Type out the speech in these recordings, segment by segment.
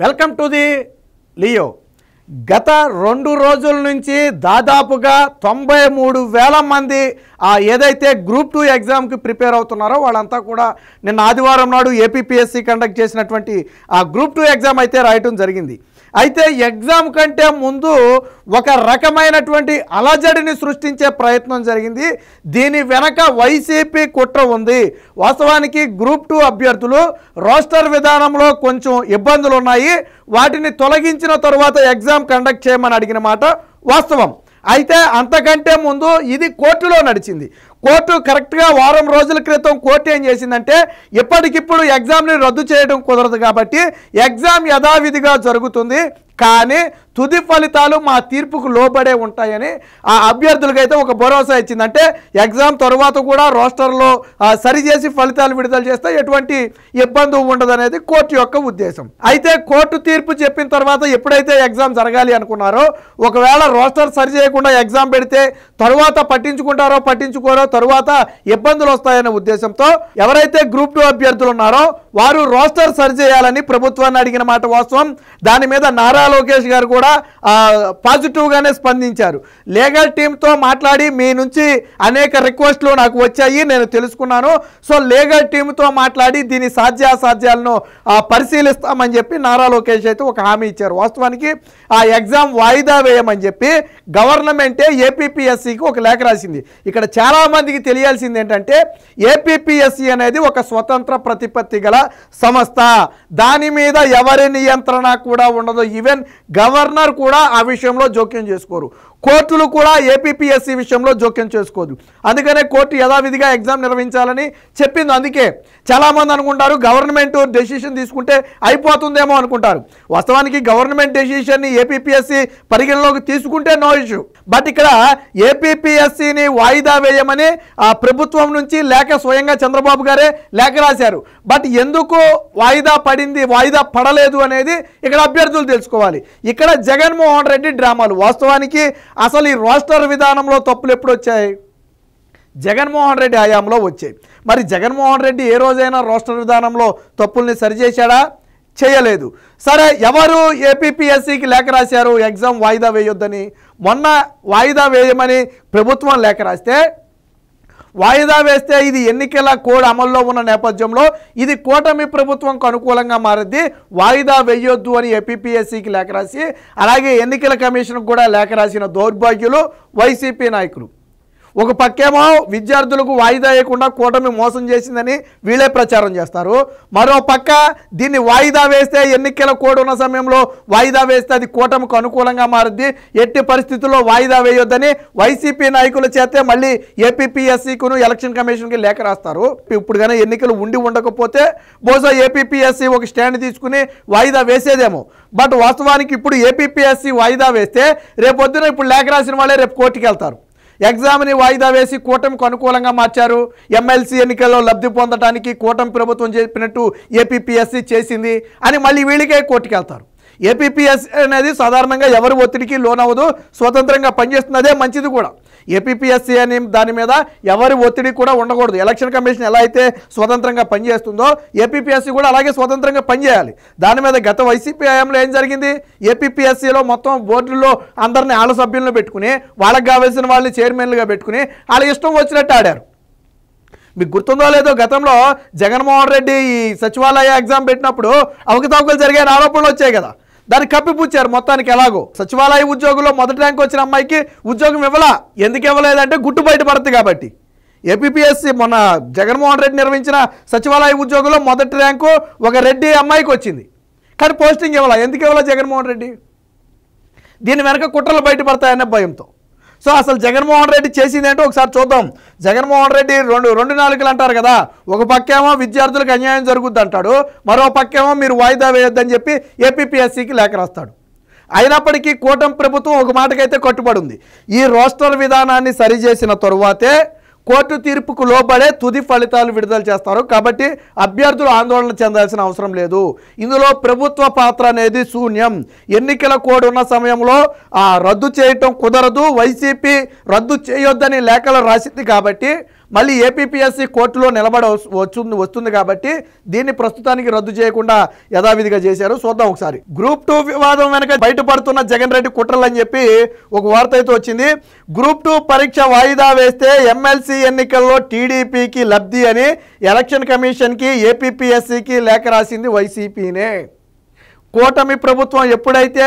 Welcome to the Leo. గత 2 రోజుల నుంచి దాదాపుగా 93,000 మంది ఏదైతే గ్రూప్ 2 ఎగ్జామ్కి ప్రిపేర్ అవుతున్నారో వాళ్ళంతా కూడా నిన్న ఆదివారం నాడు ఏపీపీఎస్సీ కండక్ట్ చేసినటువంటి గ్రూప్ 2 ఎగ్జామ్ అయితే రాయటం జరిగింది. అయితే ఎగ్జామ్ కంటే ముందు ఒక రకమైనటువంటి అలజడిని సృష్టించే ప్రయత్నం జరిగింది. దీని వెనక వైసీపీ కుట్ర ఉంది. వాస్తవానికి గ్రూప్ 2 అభ్యర్థులు రోస్టర్ విధానంలో కొంచెం ఇబ్బందులు ఉన్నాయి. వాటిని తొలగించిన తరువాత ఎగ్జామ్ కండక్ట్ చేయమని అడిగిన మాట వాస్తవం. అయితే అంతకంటే ముందు ఇది కోర్టులో నడిచింది. కోర్టు కరెక్ట్గా వారం రోజుల క్రితం కోర్టు ఏం చేసిందంటే ఇప్పటికిప్పుడు ఎగ్జామ్ని రద్దు చేయడం కుదరదు కాబట్టి ఎగ్జామ్ యథావిధిగా జరుగుతుంది, కానీ తుది ఫలితాలు మా తీర్పుకు లోబడే ఉంటాయని అభ్యర్థులకైతే ఒక భరోసా ఇచ్చిందంటే ఎగ్జామ్ తరువాత కూడా రోస్టర్లో సరిచేసి ఫలితాలు విడుదల చేస్తే ఎటువంటి ఇబ్బంది ఉండదనేది కోర్టు యొక్క ఉద్దేశం. అయితే కోర్టు తీర్పు చెప్పిన తర్వాత ఎప్పుడైతే ఎగ్జామ్ జరగాలి అనుకున్నారో ఒకవేళ రోస్టర్ సరి చేయకుండా ఎగ్జామ్ పెడితే తరువాత పట్టించుకుంటారో పట్టించుకోరో తరువాత ఇబ్బందులు వస్తాయనే ఉద్దేశంతో ఎవరైతే గ్రూప్ 2 అభ్యర్థులు ఉన్నారో వారు రోస్టర్ సరి చేయాలని ప్రభుత్వాన్ని అడిగిన మాట వాస్తవం. దాని మీద నారా లోకేష్ గారు కూడా పాజిటివ్గానే స్పందించారు. లీగల్ టీంతో మాట్లాడి మీ నుంచి అనేక రిక్వెస్ట్లు నాకు వచ్చాయి, నేను తెలుసుకున్నాను. సో లీగల్ టీంతో మాట్లాడి దీని సాధ్యాసాధ్యాలను పరిశీలిస్తామని చెప్పి నారా లోకేష్ అయితే ఒక హామీ ఇచ్చారు. వాస్తవానికి ఆ ఎగ్జామ్ వాయిదా వేయమని చెప్పి గవర్నమెంటే ఏపీపీఎస్సీకి ఒక లేఖ రాసింది. ఇక్కడ చాలామందికి తెలియాల్సింది ఏంటంటే ఏపీపీఎస్సీ అనేది ఒక స్వతంత్ర ప్రతిపత్తి గల సంస్థ. దాని మీద ఎవరి నియంత్రణ కూడా ఉండదు. ఈవెన్ గవర్నర్ కూడా ఆ విషయంలో జోక్యం చేసుకోరు. కోర్టులు కూడా ఏపీపీఎస్సీ విషయంలో జోక్యం చేసుకోదు. అందుకనే కోర్టు యథావిధిగా ఎగ్జామ్ నిర్వహించాలని చెప్పింది. అందుకే చాలామంది అనుకుంటారు గవర్నమెంట్ డెసిషన్ తీసుకుంటే అయిపోతుందేమో అనుకుంటారు. వాస్తవానికి గవర్నమెంట్ డెసిషన్ని ఏపీపీఎస్సీ పరిగణలోకి తీసుకుంటే నో ఇష్యూ. బట్ ఇక్కడ ఏపీపీఎస్సీని వాయిదా వేయమని ప్రభుత్వం నుంచి లేఖ స్వయంగా చంద్రబాబు గారే లేఖ రాశారు. బట్ ఎందుకు వాయిదా పడింది, వాయిదా పడలేదు అనేది ఇక్కడ అభ్యర్థులు తెలుసుకోవాలి. ఇక్కడ జగన్మోహన్ రెడ్డి డ్రామాలు. వాస్తవానికి అసలు ఈ రోస్టర్ విధానంలో తప్పులు ఎప్పుడు వచ్చాయి? జగన్మోహన్ రెడ్డి హయాంలో వచ్చాయి. మరి జగన్మోహన్ రెడ్డి ఏ రోజైనా రోస్టర్ విధానంలో తప్పుల్ని సరిచేశాడా? చేయలేదు. సరే, ఎవరు ఏపీపీఎస్సీకి లేఖ రాశారు ఎగ్జామ్ వాయిదా వేయొద్దని? మొన్న వాయిదా వేయమని ప్రభుత్వం లేఖ రాస్తే వాయిదా వేస్తే ఇది ఎన్నికల కోడ్ అమల్లో ఉన్న నేపథ్యంలో ఇది కూటమి ప్రభుత్వంకు అనుకూలంగా మారింది, వాయిదా వేయొద్దు అని ఏపీపీఎస్సీకి లేఖ రాసి అలాగే ఎన్నికల కమిషన్కు కూడా లేఖ రాసిన దౌర్భాగ్యులు వైసీపీ నాయకులు. ఒక పక్కేమో విద్యార్థులకు వాయిదా వేయకుండా కూటమి మోసం చేసిందని వీళ్ళే ప్రచారం చేస్తారు. మరో పక్క దీన్ని వాయిదా వేస్తే ఎన్నికల కోడ్ ఉన్న సమయంలో వాయిదా వేస్తే అది కూటమికి అనుకూలంగా మారుద్ది, ఎట్టి పరిస్థితుల్లో వాయిదా వేయొద్దని వైసీపీ నాయకుల చేతే మళ్ళీ ఏపీపీఎస్సీకును ఎలక్షన్ కమిషన్కి లేఖ రాస్తారు. ఇప్పుడు కానీ ఎన్నికలు ఉండకపోతే బహుశా ఏపీపీఎస్సీ ఒక స్టాండ్ తీసుకుని వాయిదా వేసేదేమో. బట్ వాస్తవానికి ఇప్పుడు ఏపీపీఎస్సీ వాయిదా వేస్తే రేపొద్దున ఇప్పుడు లేఖ రాసిన వాళ్ళే రేపు కోర్టుకి వెళ్తారు. ఎగ్జామ్ని వాయిదా వేసి కూటమికి అనుకూలంగా మార్చారు, ఎమ్మెల్సీ ఎన్నికల్లో లబ్ధి పొందడానికి కూటమి ప్రభుత్వం చెప్పినట్టు ఏపీపీఎస్సీ చేసింది అని మళ్ళీ వీళ్ళకే కోర్టుకి వెళ్తారు. ఏపీపీఎస్సీ అనేది సాధారణంగా ఎవరి ఒత్తిడికి లోనవ్వదు, స్వతంత్రంగా పనిచేస్తుంది. అదే మంచిది కూడా. ఏపీపీఎస్సీ అని దాని మీద ఎవరి ఒత్తిడి కూడా ఉండకూడదు. ఎలక్షన్ కమిషన్ ఎలా అయితే స్వతంత్రంగా పనిచేస్తుందో ఏపీపీఎస్సీ కూడా అలాగే స్వతంత్రంగా పనిచేయాలి. దాని మీద గత వైసీపీ హయాంలో ఏం జరిగింది? ఏపీపీఎస్సీలో మొత్తం బోర్డుల్లో అందరినీ ఆళ్ళ సభ్యులను పెట్టుకుని వాళ్ళకి కావాల్సిన వాళ్ళని చైర్మన్లుగా పెట్టుకుని వాళ్ళ ఇష్టం వచ్చినట్టు ఆడారు. మీకు గుర్తుందో లేదో గతంలో జగన్మోహన్ రెడ్డి ఈ సచివాలయ ఎగ్జామ్ పెట్టినప్పుడు అవకతవకలు జరిగే ఆరోపణలు వచ్చాయి కదా, దాన్ని కప్పిపుచ్చారు మొత్తానికి. ఎలాగో సచివాలయ ఉద్యోగుల్లో మొదటి ర్యాంక్ వచ్చిన అమ్మాయికి ఉద్యోగం ఇవ్వలా. ఎందుకు ఇవ్వలేదంటే గుట్టు బయటపడుతుంది కాబట్టి. ఏపీపీఎస్సీ మొన్న జగన్మోహన్ రెడ్డి నిర్వహించిన సచివాలయ ఉద్యోగుల్లో మొదటి ర్యాంకు ఒక రెడ్డి అమ్మాయికి వచ్చింది, కానీ పోస్టింగ్ ఇవ్వాల. ఎందుకు ఇవ్వాల జగన్మోహన్ రెడ్డి? దీని వెనక కుట్రలు బయటపడతాయనే భయంతో. సో అసలు జగన్మోహన్ రెడ్డి చేసింది ఏంటో ఒకసారి చూద్దాం. జగన్మోహన్ రెడ్డి రెండు నాలుగులు అంటారు కదా. ఒక పక్కేమో విద్యార్థులకు అన్యాయం జరుగుద్ది అంటాడు, మరో పక్కేమో మీరు వాయిదా వేయొద్దని చెప్పి ఏపీపీఎస్సీకి లేఖ రాస్తాడు. అయినప్పటికీ కూటమి ప్రభుత్వం ఒక మాటకైతే కట్టుబడి ఉంది. ఈ రోస్టర్ విధానాన్ని సరిచేసిన తరువాతే కోర్టు తీర్పుకు లోబడే తుది ఫలితాలు విడుదల చేస్తారు. కాబట్టి అభ్యర్థులు ఆందోళన చెందాల్సిన అవసరం లేదు. ఇందులో ప్రభుత్వ పాత్ర అనేది శూన్యం. ఎన్నికల కోడ్ ఉన్న సమయంలో రద్దు చేయటం కుదరదు. వైసీపీ రద్దు చేయొద్దని లేఖలు రాసింది కాబట్టి మళ్ళీ ఏపీపీఎస్సీ కోర్టులో వస్తుంది కాబట్టి దీన్ని ప్రస్తుతానికి రద్దు చేయకుండా యథావిధిగా చేశారు. చూద్దాం ఒకసారి. గ్రూప్ 2 వివాదం వెనక బయటపడుతున్న జగన్ రెడ్డి కుట్రలు అని చెప్పి ఒక వార్త అయితే వచ్చింది. గ్రూప్ 2 పరీక్ష వాయిదా వేస్తే ఎమ్మెల్సీ ఎన్నికల్లో టీడీపీకి లబ్ధి అని ఎలక్షన్ కమిషన్కి ఏపీపీఎస్సీకి లేఖ రాసింది వైసీపీనే. కూటమి ప్రభుత్వం ఎప్పుడైతే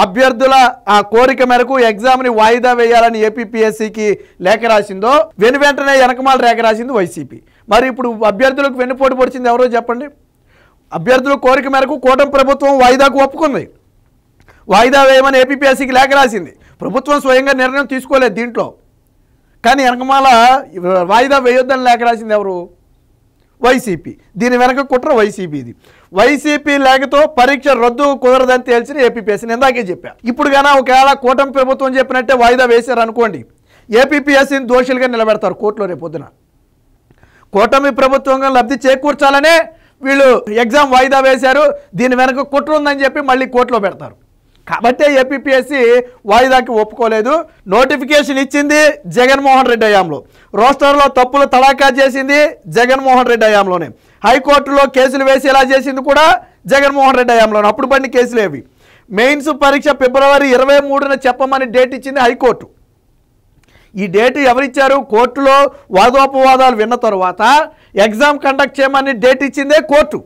అభ్యర్థుల ఆ కోరిక మేరకు ఎగ్జామ్ని వాయిదా వేయాలని ఏపీపీఎస్సీకి లేఖ రాసిందో వెంటనే వెనకమాల లేఖ రాసింది వైసీపీ. మరి ఇప్పుడు అభ్యర్థులకు వెన్నుపోటు పొడిచింది ఎవరో చెప్పండి. అభ్యర్థుల కోరిక మేరకు కూటమి ప్రభుత్వం వాయిదాకు ఒప్పుకుంది. వాయిదా వేయమని ఏపీపీఎస్సీకి లేఖ రాసింది. ప్రభుత్వం స్వయంగా నిర్ణయం తీసుకోలేదు దీంట్లో. కానీ వెనకమాల వాయిదా వేయొద్దని లేఖ రాసింది ఎవరు? వైసీపీ. దీని వెనక కుట్ర వైసీపీది. వైసీపీ లేఖతో పరీక్ష రద్దు కుదరదని తేల్చిన ఏపీపీఎస్సీ. నేను ఇందాకే చెప్పా. ఇప్పుడు కన్నా ఒకవేళ కూటమి ప్రభుత్వం చెప్పినట్టే వాయిదా వేశారు అనుకోండి, ఏపీపీఎస్సీని దోషులుగా నిలబెడతారు కోర్టులో రేపొద్దున. కూటమి ప్రభుత్వంగా లబ్ధి చేకూర్చాలనే వీళ్ళు ఎగ్జామ్ వాయిదా వేశారు, దీని వెనక కుట్ర ఉందని చెప్పి మళ్ళీ కోర్టులో పెడతారు. కాబట్టే ఏపీపీఎస్సీ వాయిదాకి ఒప్పుకోలేదు. నోటిఫికేషన్ ఇచ్చింది జగన్మోహన్ రెడ్డి హయాంలో, రోస్టర్లో తప్పులు తడాఖా చేసింది జగన్మోహన్ రెడ్డి హయాంలోనే, హైకోర్టులో కేసులు వేసేలా చేసింది కూడా జగన్మోహన్ రెడ్డి హయాంలోనే. అప్పుడు పడిన కేసులు ఏవి? మెయిన్స్ పరీక్ష ఫిబ్రవరి 23న చెప్పమని డేట్ ఇచ్చింది హైకోర్టు. ఈ డేట్ ఎవరిచ్చారు? కోర్టులో వాదోపవాదాలు విన్న తర్వాత ఎగ్జామ్ కండక్ట్ చేయమని డేట్ ఇచ్చిందే కోర్టు.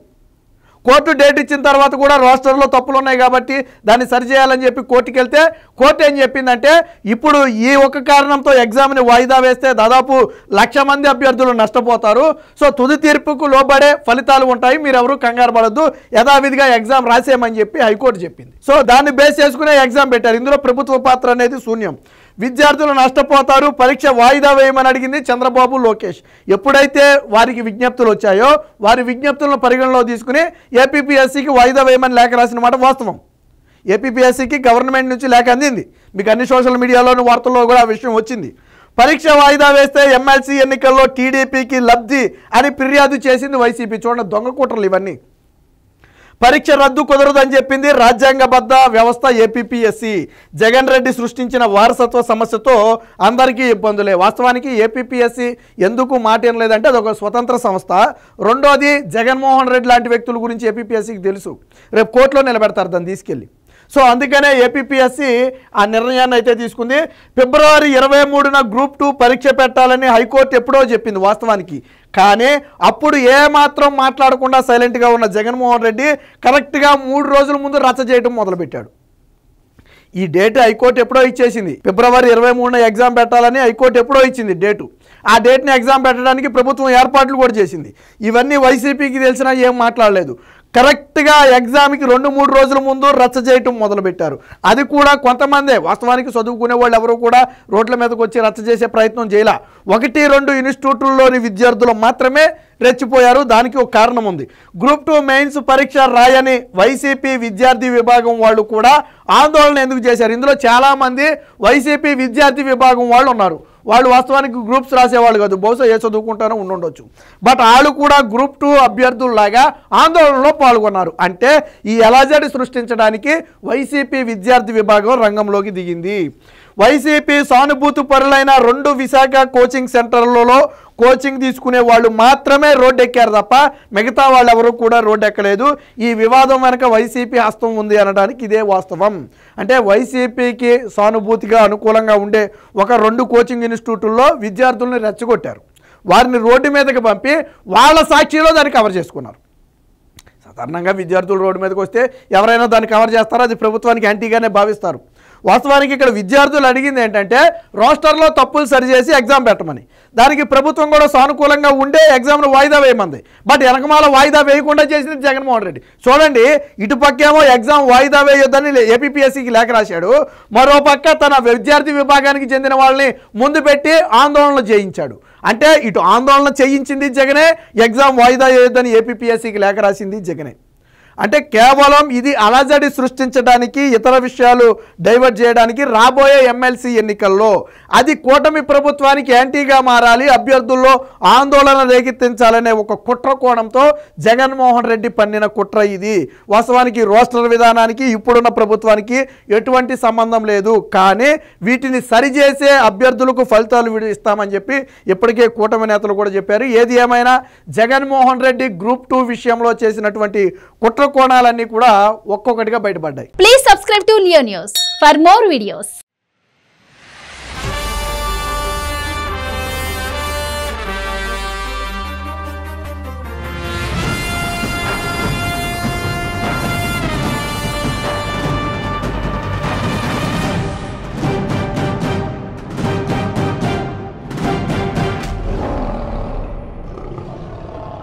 కోర్టు డేట్ ఇచ్చిన తర్వాత కూడా రోస్టర్లో తప్పులు ఉన్నాయి కాబట్టి దాన్ని సరిచేయాలని చెప్పి కోర్టుకి వెళ్తే కోర్టు ఏం చెప్పిందంటే, ఇప్పుడు ఈ ఒక్క కారణంతో ఎగ్జామ్ని వాయిదా వేస్తే దాదాపు 1,00,000 మంది అభ్యర్థులు నష్టపోతారు. సో తుది తీర్పుకు లోబడే ఫలితాలు ఉంటాయి, మీరు ఎవరు కంగారు పడద్దు, యథావిధిగా ఎగ్జామ్ రాసేయమని చెప్పి హైకోర్టు చెప్పింది. సో దాన్ని బేస్ చేసుకునే ఎగ్జామ్ పెట్టారు. ఇందులో ప్రభుత్వ పాత్ర అనేది శూన్యం. విద్యార్థులు నష్టపోతారు, పరీక్ష వాయిదా వేయమని అడిగింది చంద్రబాబు, లోకేష్. ఎప్పుడైతే వారికి విజ్ఞప్తులు వచ్చాయో వారి విజ్ఞప్తులను పరిగణలో తీసుకుని ఏపీపీఎస్సీకి వాయిదా వేయమని లేఖ రాసిన మాట వాస్తవం. ఏపీపీఎస్సీకి గవర్నమెంట్ నుంచి లేఖ అందింది. మీకు అన్ని సోషల్ మీడియాలోని వార్తల్లో కూడా ఆ విషయం వచ్చింది. పరీక్ష వాయిదా వేస్తే ఎమ్మెల్సీ ఎన్నికల్లో టీడీపీకి లబ్ధి అని ఫిర్యాదు చేసింది వైసీపీ. చూడండి దొంగ కుట్రలు ఇవన్నీ. పరీక్ష రద్దు కుదరదని చెప్పింది రాజ్యాంగబద్ధ వ్యవస్థ ఏపీపీఎస్సీ. జగన్ రెడ్డి సృష్టించిన వారసత్వ సమస్యతో అందరికీ ఇబ్బందులే. వాస్తవానికి ఏపీపీఎస్సీ ఎందుకు మాట ఏం లేదంటే అదొక స్వతంత్ర సంస్థ. రెండోది జగన్మోహన్ రెడ్డి లాంటి వ్యక్తుల గురించి ఏపీపీఎస్సీకి తెలుసు, రేపు కోర్టులో నిలబెడతారు దాన్ని తీసుకెళ్ళి. సో అందుకనే ఏపీపీఎస్సీ ఆ నిర్ణయాన్ని అయితే తీసుకుంది. ఫిబ్రవరి 23న గ్రూప్ 2 పరీక్ష పెట్టాలని హైకోర్టు ఎప్పుడో చెప్పింది వాస్తవానికి. కానీ అప్పుడు ఏమాత్రం మాట్లాడకుండా సైలెంట్గా ఉన్న జగన్మోహన్ రెడ్డి కరెక్ట్గా 3 రోజుల ముందు రచ్చ చేయడం మొదలుపెట్టాడు. ఈ డేట్ హైకోర్టు ఎప్పుడో ఇచ్చేసింది. ఫిబ్రవరి 23న ఎగ్జామ్ పెట్టాలని హైకోర్టు ఎప్పుడో ఇచ్చింది డేటు. ఆ డేట్ని ఎగ్జామ్ పెట్టడానికి ప్రభుత్వం ఏర్పాట్లు కూడా చేసింది. ఇవన్నీ వైసీపీకి తెలిసినా ఏం మాట్లాడలేదు. కరెక్ట్గా ఎగ్జామ్కి 2-3 రోజుల ముందు రచ్చ చేయటం మొదలుపెట్టారు. అది కూడా కొంతమందే, వాస్తవానికి చదువుకునే వాళ్ళు ఎవరు కూడా రోడ్ల మీదకి వచ్చి రచ్చ చేసే ప్రయత్నం చేయాల. 1-2 ఇన్స్టిట్యూట్లలోని విద్యార్థులు మాత్రమే రెచ్చిపోయారు. దానికి ఒక కారణం ఉంది. గ్రూప్ 2 మెయిన్స్ పరీక్ష రాయని వైసీపీ విద్యార్థి విభాగం వాళ్ళు కూడా ఆందోళన ఎందుకు చేశారు? ఇందులో చాలామంది వైసీపీ విద్యార్థి విభాగం వాళ్ళు ఉన్నారు. వాళ్ళు వాస్తవానికి గ్రూప్స్ రాసేవాళ్ళు కాదు, బహుశా ఏ చదువుకుంటారో ఉండొచ్చు. బట్ వాళ్ళు కూడా గ్రూప్ 2 అభ్యర్థుల్లాగా ఆందోళనలో పాల్గొన్నారు. అంటే ఈ అలజడి సృష్టించడానికి వైసీపీ విద్యార్థి విభాగం రంగంలోకి దిగింది. వైసీపీ సానుభూతి పరులైన 2 విశాఖ కోచింగ్ సెంటర్లలో కోచింగ్ తీసుకునే వాళ్ళు మాత్రమే రోడ్డు ఎక్కారు తప్ప మిగతా వాళ్ళు ఎవరు కూడా రోడ్డు ఎక్కలేదు. ఈ వివాదం వెనక వైసీపీ హస్తం ఉంది అనడానికి ఇదే వాస్తవం. అంటే వైసీపీకి సానుభూతిగా అనుకూలంగా ఉండే ఒక 2 కోచింగ్ ఇన్స్టిట్యూట్లలో విద్యార్థుల్ని రెచ్చగొట్టారు. వారిని రోడ్డు మీదకి పంపి వాళ్ళ సాక్షిలో దాన్ని కవర్ చేసుకున్నారు. సాధారణంగా విద్యార్థులు రోడ్డు మీదకి వస్తే ఎవరైనా దాన్ని కవర్ చేస్తారో అది ప్రభుత్వానికి యాంటీగానే భావిస్తారు. వాస్తవానికి ఇక్కడ విద్యార్థులు అడిగింది ఏంటంటే రోస్టర్లో తప్పులు సరిచేసి ఎగ్జామ్ పెట్టమని. దానికి ప్రభుత్వం కూడా సానుకూలంగా ఉండే ఎగ్జామ్ను వాయిదా వేయమంది. బట్ వెనకమాల వాయిదా వేయకుండా చేసింది జగన్మోహన్ రెడ్డి. చూడండి, ఇటుపక్కేమో ఎగ్జామ్ వాయిదా వేయొద్దని ఏపీపీఎస్సీకి లేఖ రాశాడు, మరోపక్క తన విద్యార్థి విభాగానికి చెందిన వాళ్ళని ముందు పెట్టి ఆందోళనలు చేయించాడు. అంటే ఇటు ఆందోళన చేయించింది జగనే, ఎగ్జామ్ వాయిదా వేయొద్దని ఏపీపీఎస్సీకి లేఖ రాసింది జగనే. అంటే కేవలం ఇది అలజడి సృష్టించడానికి, ఇతర విషయాలు డైవర్ట్ చేయడానికి రాబోయే ఎమ్మెల్సీ ఎన్నికల్లో అది కూటమి ప్రభుత్వానికి యాంటీగా మారాలి, అభ్యర్థుల్లో ఆందోళన రేకెత్తించాలనే ఒక కుట్ర కోణంతో జగన్మోహన్ రెడ్డి పన్నిన కుట్ర ఇది. వాస్తవానికి రోస్టర్ విధానానికి ఇప్పుడున్న ప్రభుత్వానికి ఎటువంటి సంబంధం లేదు. కానీ వీటిని సరిచేసే అభ్యర్థులకు ఫలితాలు ఇస్తామని చెప్పి ఇప్పటికే కూటమి నేతలు కూడా చెప్పారు. ఏది ఏమైనా జగన్మోహన్ రెడ్డి గ్రూప్ 2 విషయంలో చేసినటువంటి కుట్ర కోణాలన్నీ కూడా ఒక్కొక్కటిగా బయటపడ్డాయి. Please subscribe to Leo news for more videos.